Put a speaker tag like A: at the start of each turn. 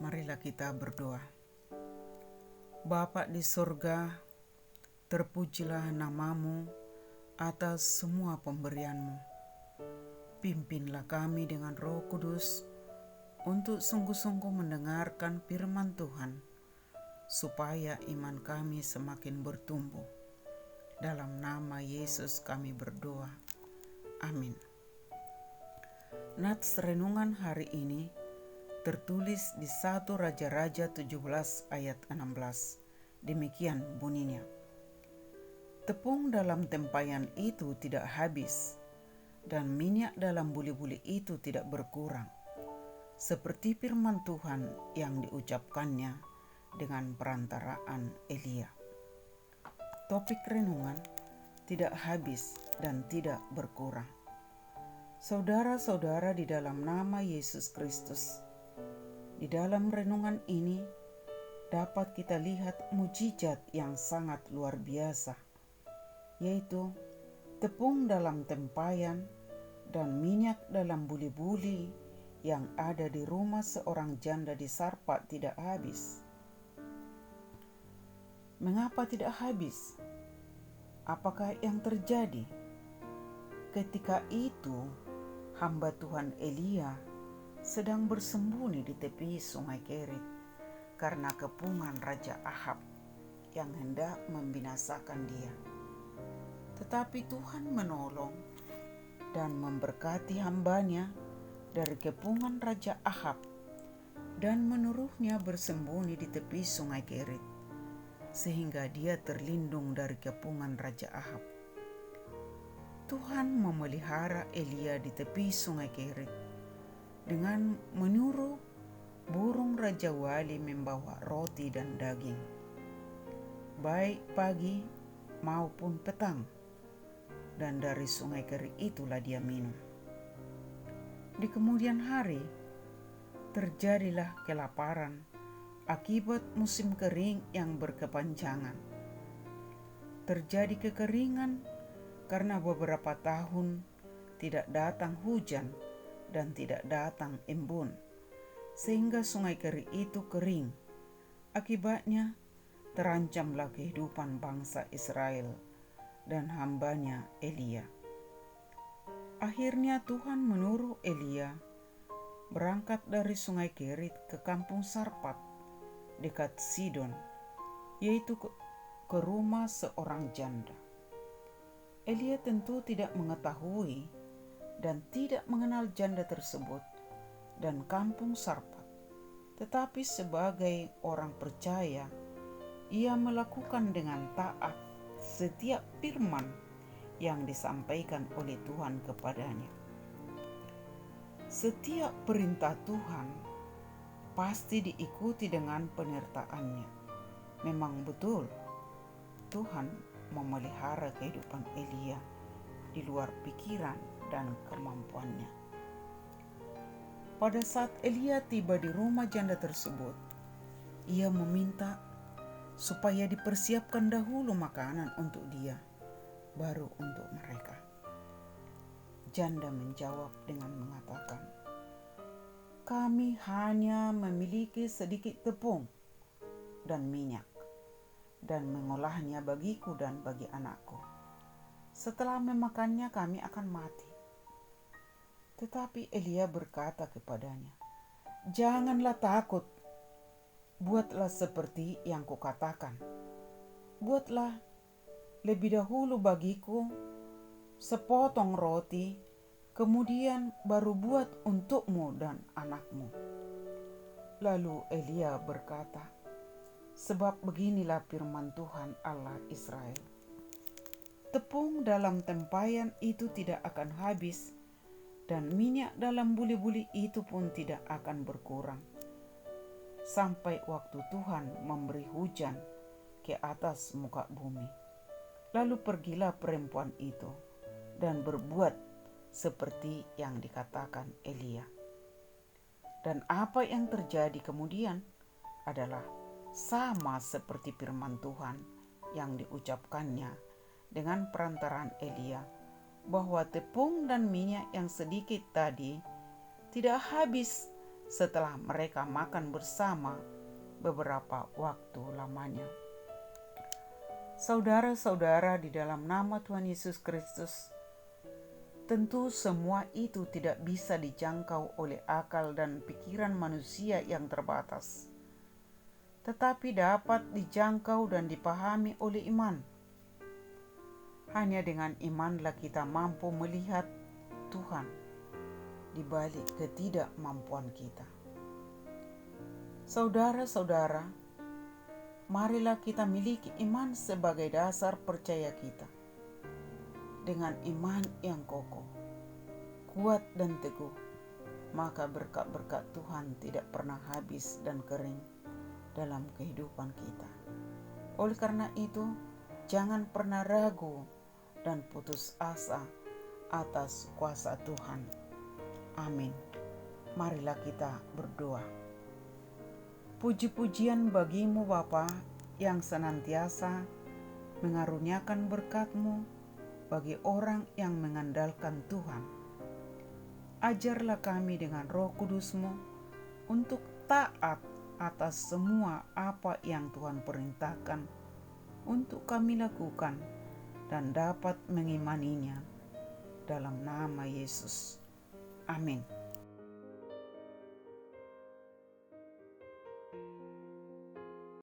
A: Marilah kita berdoa. Bapa di surga, terpujilah namamu atas semua pemberianmu. Pimpinlah kami dengan Roh Kudus untuk sungguh-sungguh mendengarkan firman Tuhan, supaya iman kami semakin bertumbuh. Dalam nama Yesus kami berdoa. Amin. Nats renungan hari ini tertulis di 1 Raja-Raja 17 ayat 16. Demikian bunyinya. Tepung dalam tempayan itu tidak habis, dan minyak dalam buli-buli itu tidak berkurang, seperti firman Tuhan yang diucapkannya dengan perantaraan Elia. Topik renungan, tidak habis dan tidak berkurang. Saudara-saudara di dalam nama Yesus Kristus, di dalam renungan ini dapat kita lihat mujizat yang sangat luar biasa, yaitu tepung dalam tempayan dan minyak dalam buli-buli yang ada di rumah seorang janda di Sarpat tidak habis. Mengapa tidak habis? Apakah yang terjadi? Ketika itu, hamba Tuhan Elia sedang bersembunyi di tepi sungai Kerit karena kepungan Raja Ahab yang hendak membinasakan dia. Tetapi Tuhan menolong dan memberkati hambanya dari kepungan Raja Ahab dan menyuruhnya bersembunyi di tepi sungai Kerit, sehingga dia terlindung dari kepungan Raja Ahab. Tuhan memelihara Elia di tepi sungai Kerit dengan menyuruh burung Raja Wali membawa roti dan daging, baik pagi maupun petang, dan dari sungai Kerit itulah dia minum. Di kemudian hari, terjadilah kelaparan akibat musim kering yang berkepanjangan. Terjadi kekeringan karena beberapa tahun tidak datang hujan dan tidak datang embun, sehingga sungai Kerit itu kering. Akibatnya terancamlah kehidupan bangsa Israel dan hambanya Elia. Akhirnya Tuhan menyuruh Elia berangkat dari sungai Kerit ke kampung Sarpat dekat Sidon, yaitu ke rumah seorang janda. Elia tentu tidak mengetahui dan tidak mengenal janda tersebut dan kampung Sarpat. Tetapi sebagai orang percaya, ia melakukan dengan taat setiap firman yang disampaikan oleh Tuhan kepadanya. Setiap perintah Tuhan pasti diikuti dengan penyertaannya. Memang betul, Tuhan memelihara kehidupan Elia di luar pikiran dan kemampuannya. Pada saat Elia tiba di rumah janda tersebut, ia meminta supaya dipersiapkan dahulu makanan untuk dia, baru untuk mereka. Janda menjawab dengan mengatakan, "Kami hanya memiliki sedikit tepung dan minyak, dan mengolahnya bagiku dan bagi anakku. Setelah memakannya kami akan mati." Tetapi Elia berkata kepadanya, "Janganlah takut, buatlah seperti yang kukatakan. Buatlah lebih dahulu bagiku sepotong roti, kemudian baru buat untukmu dan anakmu." Lalu Elia berkata, "Sebab beginilah firman Tuhan Allah Israel, tepung dalam tempayan itu tidak akan habis, dan minyak dalam buli-buli itu pun tidak akan berkurang, sampai waktu Tuhan memberi hujan ke atas muka bumi." Lalu pergilah perempuan itu dan berbuat seperti yang dikatakan Elia. Dan apa yang terjadi kemudian adalah sama seperti firman Tuhan yang diucapkannya dengan perantaraan Elia, bahwa tepung dan minyak yang sedikit tadi tidak habis setelah mereka makan bersama beberapa waktu lamanya. Saudara-saudara, di dalam nama Tuhan Yesus Kristus, tentu semua itu tidak bisa dijangkau oleh akal dan pikiran manusia yang terbatas, tetapi dapat dijangkau dan dipahami oleh iman. Hanya dengan imanlah kita mampu melihat Tuhan di balik ketidakmampuan kita. Saudara-saudara, marilah kita miliki iman sebagai dasar percaya kita. Dengan iman yang kokoh, kuat dan teguh, maka berkat-berkat Tuhan tidak pernah habis dan kering dalam kehidupan kita. Oleh karena itu, jangan pernah ragu dan putus asa atas kuasa Tuhan. Amin. Marilah kita berdoa. Puji-pujian bagimu Bapa yang senantiasa mengaruniakan berkat-Mu bagi orang yang mengandalkan Tuhan. Ajarlah kami dengan Roh Kudus-Mu untuk taat atas semua apa yang Tuhan perintahkan untuk kami lakukan dan dapat mengimaninya dalam nama Yesus. Amin.